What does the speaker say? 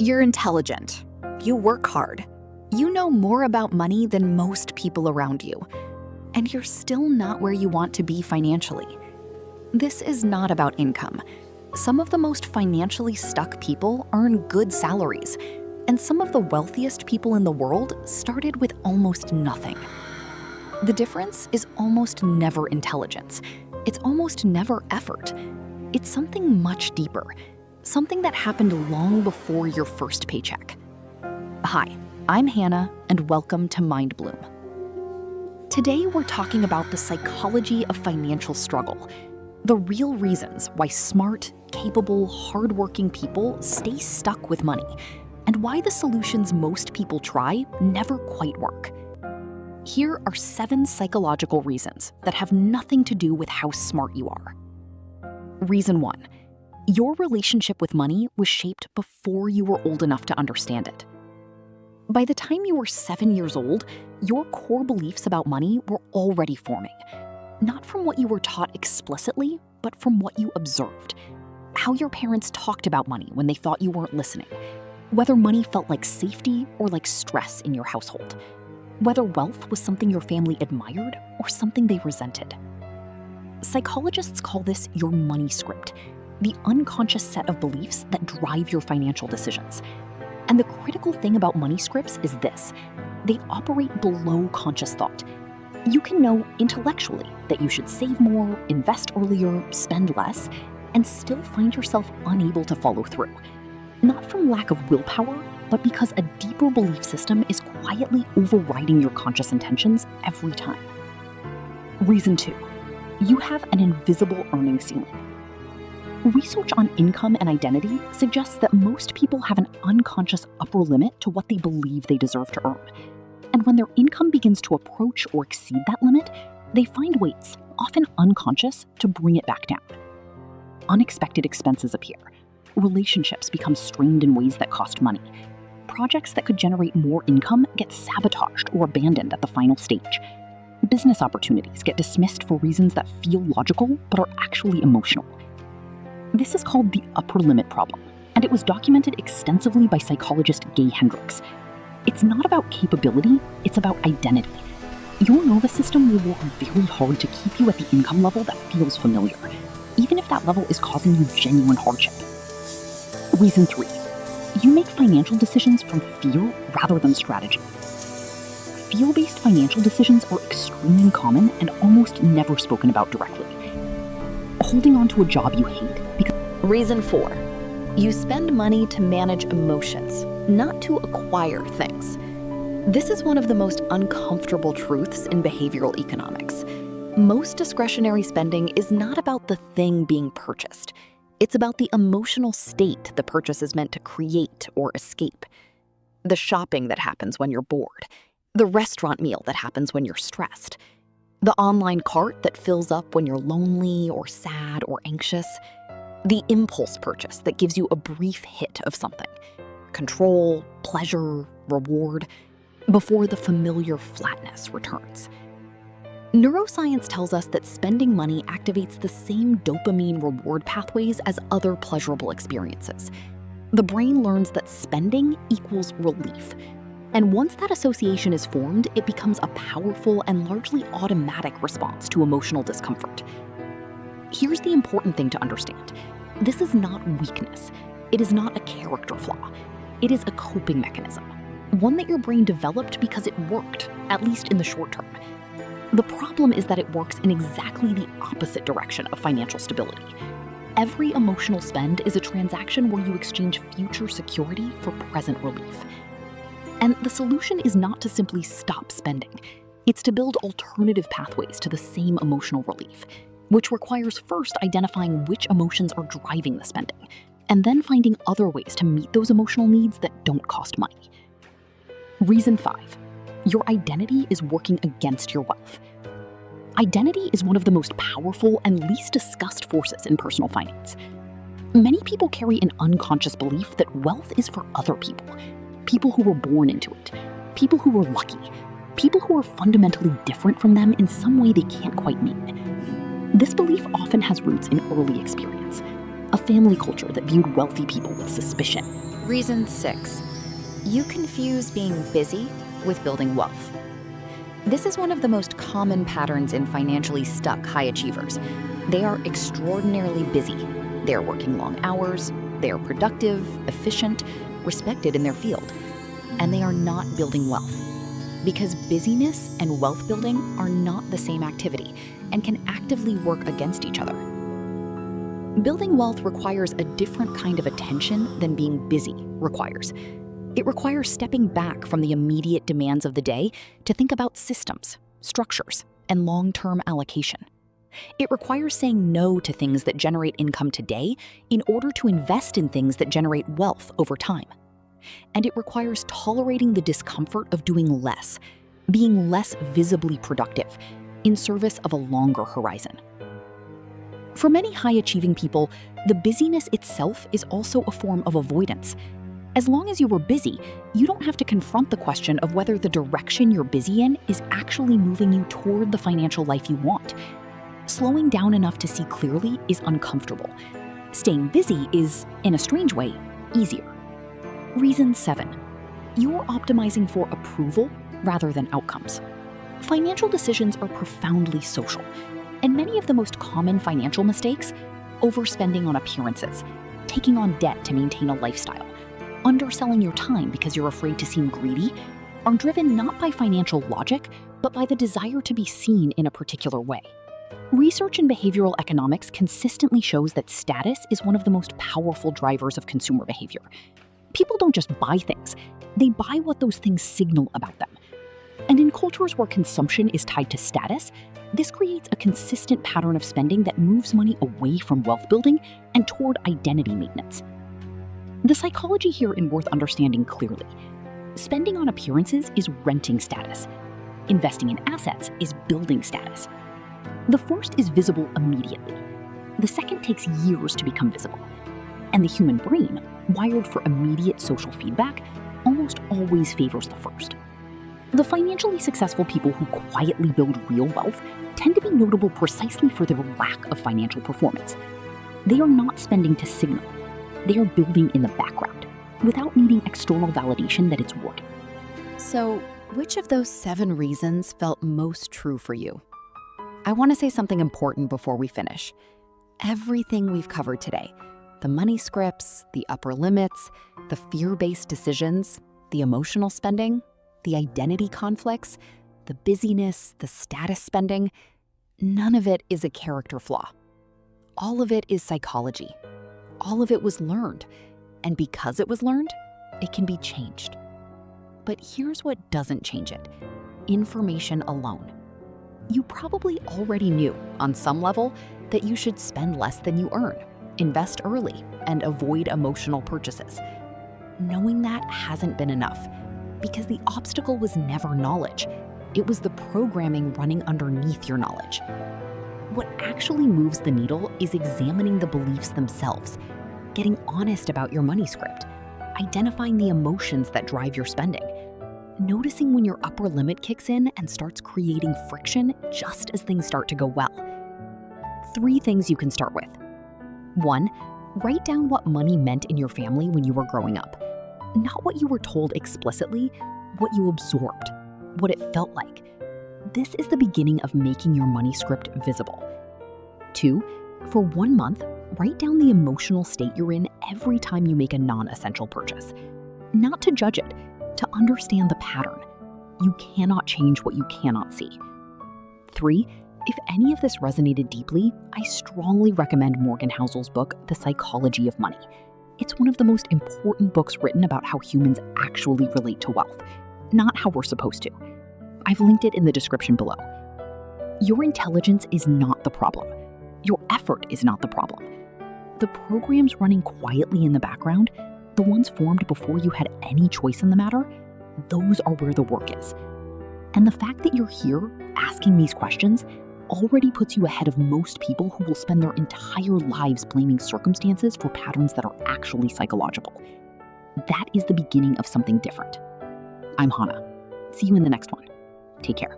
You're intelligent. You work hard. You know more about money than most people around you. And you're still not where you want to be financially. This is not about income. Some of the most financially stuck people earn good salaries, and some of the wealthiest people in the world started with almost nothing. The difference is almost never intelligence. It's almost never effort. It's something much deeper, something that happened long before your first paycheck. Hi, I'm Hana, and welcome to Mind Bloom. Today, we're talking about the psychology of financial struggle, the real reasons why smart, capable, hardworking people stay stuck with money, and why the solutions most people try never quite work. Here are 7 psychological reasons that have nothing to do with how smart you are. Reason 1. Your relationship with money was shaped before you were old enough to understand it. By the time you were 7 years old, your core beliefs about money were already forming, not from what you were taught explicitly, but from what you observed. How your parents talked about money when they thought you weren't listening, whether money felt like safety or like stress in your household, whether wealth was something your family admired or something they resented. Psychologists call this your money script, the unconscious set of beliefs that drive your financial decisions. And the critical thing about money scripts is this: they operate below conscious thought. You can know intellectually that you should save more, invest earlier, spend less, and still find yourself unable to follow through. Not from lack of willpower, but because a deeper belief system is quietly overriding your conscious intentions every time. Reason 2. You have an invisible earning ceiling. Research on income and identity suggests that most people have an unconscious upper limit to what they believe they deserve to earn. And when their income begins to approach or exceed that limit, they find ways, often unconscious, to bring it back down. Unexpected expenses appear. Relationships become strained in ways that cost money. Projects that could generate more income get sabotaged or abandoned at the final stage. Business opportunities get dismissed for reasons that feel logical but are actually emotional. This is called the upper limit problem, and it was documented extensively by psychologist Gay Hendricks. It's not about capability, it's about identity. Your nervous system will work very hard to keep you at the income level that feels familiar, even if that level is causing you genuine hardship. Reason 3. You make financial decisions from fear rather than strategy. Fear-based financial decisions are extremely common and almost never spoken about directly. Holding on to a job you hate because... Reason 4. You spend money to manage emotions, not to acquire things. This is one of the most uncomfortable truths in behavioral economics. Most discretionary spending is not about the thing being purchased. It's about the emotional state the purchase is meant to create or escape. The shopping that happens when you're bored. The restaurant meal that happens when you're stressed. The online cart that fills up when you're lonely or sad or anxious. The impulse purchase that gives you a brief hit of something. Control, pleasure, reward, before the familiar flatness returns. Neuroscience tells us that spending money activates the same dopamine reward pathways as other pleasurable experiences. The brain learns that spending equals relief. And once that association is formed, it becomes a powerful and largely automatic response to emotional discomfort. Here's the important thing to understand. This is not weakness. It is not a character flaw. It is a coping mechanism, one that your brain developed because it worked, at least in the short term. The problem is that it works in exactly the opposite direction of financial stability. Every emotional spend is a transaction where you exchange future security for present relief. And the solution is not to simply stop spending. It's to build alternative pathways to the same emotional relief, which requires first identifying which emotions are driving the spending, and then finding other ways to meet those emotional needs that don't cost money. Reason 5. Your identity is working against your wealth. Identity is one of the most powerful and least discussed forces in personal finance. Many people carry an unconscious belief that wealth is for other people, people who were born into it, people who were lucky, people who are fundamentally different from them in some way they can't quite name. This belief often has roots in early experience. a family culture that viewed wealthy people with suspicion. Reason 6. You confuse being busy with building wealth. This is one of the most common patterns in financially stuck high achievers. They are extraordinarily busy. They are working long hours, they are productive, efficient, respected in their field, and they are not building wealth. Because busyness and wealth building are not the same activity and can actively work against each other. Building wealth requires a different kind of attention than being busy requires. It requires stepping back from the immediate demands of the day to think about systems, structures, and long-term allocation. It requires saying no to things that generate income today in order to invest in things that generate wealth over time. And it requires tolerating the discomfort of doing less, being less visibly productive, in service of a longer horizon. For many high-achieving people, the busyness itself is also a form of avoidance. As long as you were busy, you don't have to confront the question of whether the direction you're busy in is actually moving you toward the financial life you want. Slowing down enough to see clearly is uncomfortable. Staying busy is, in a strange way, easier. Reason 7. You're optimizing for approval rather than outcomes. Financial decisions are profoundly social, and many of the most common financial mistakes, overspending on appearances, taking on debt to maintain a lifestyle, underselling your time because you're afraid to seem greedy, are driven not by financial logic, but by the desire to be seen in a particular way. Research in behavioral economics consistently shows that status is one of the most powerful drivers of consumer behavior. People don't just buy things, they buy what those things signal about them. And in cultures where consumption is tied to status, this creates a consistent pattern of spending that moves money away from wealth building and toward identity maintenance. The psychology here is worth understanding clearly. Spending on appearances is renting status. Investing in assets is building status. The first is visible immediately. The second takes years to become visible. And the human brain, wired for immediate social feedback, almost always favors the first. The financially successful people who quietly build real wealth tend to be notable precisely for their lack of financial performance. They are not spending to signal. They are building in the background, without needing external validation that it's working. So, which of those 7 reasons felt most true for you? I want to say something important before we finish. Everything we've covered today, the money scripts, the upper limits, the fear-based decisions, the emotional spending, the identity conflicts, the busyness, the status spending, none of it is a character flaw. All of it is psychology. All of it was learned, and because it was learned, it can be changed. But here's what doesn't change it: information alone. You probably already knew, on some level, that you should spend less than you earn, invest early, and avoid emotional purchases. Knowing that hasn't been enough, because the obstacle was never knowledge. It was the programming running underneath your knowledge. What actually moves the needle is examining the beliefs themselves, getting honest about your money script, identifying the emotions that drive your spending, noticing when your upper limit kicks in and starts creating friction just as things start to go well. 3 things you can start with. 1, write down what money meant in your family when you were growing up. Not what you were told explicitly, what you absorbed, what it felt like. This is the beginning of making your money script visible. 2, for 1 month, write down the emotional state you're in every time you make a non-essential purchase. Not to judge it, to understand the pattern. You cannot change what you cannot see. 3, if any of this resonated deeply, I strongly recommend Morgan Housel's book, The Psychology of Money. It's one of the most important books written about how humans actually relate to wealth, not how we're supposed to. I've linked it in the description below. Your intelligence is not the problem. Your effort is not the problem. The programs running quietly in the background, the ones formed before you had any choice in the matter, those are where the work is. And the fact that you're here asking these questions already puts you ahead of most people who will spend their entire lives blaming circumstances for patterns that are actually psychological. That is the beginning of something different. I'm Hana. See you in the next one. Take care.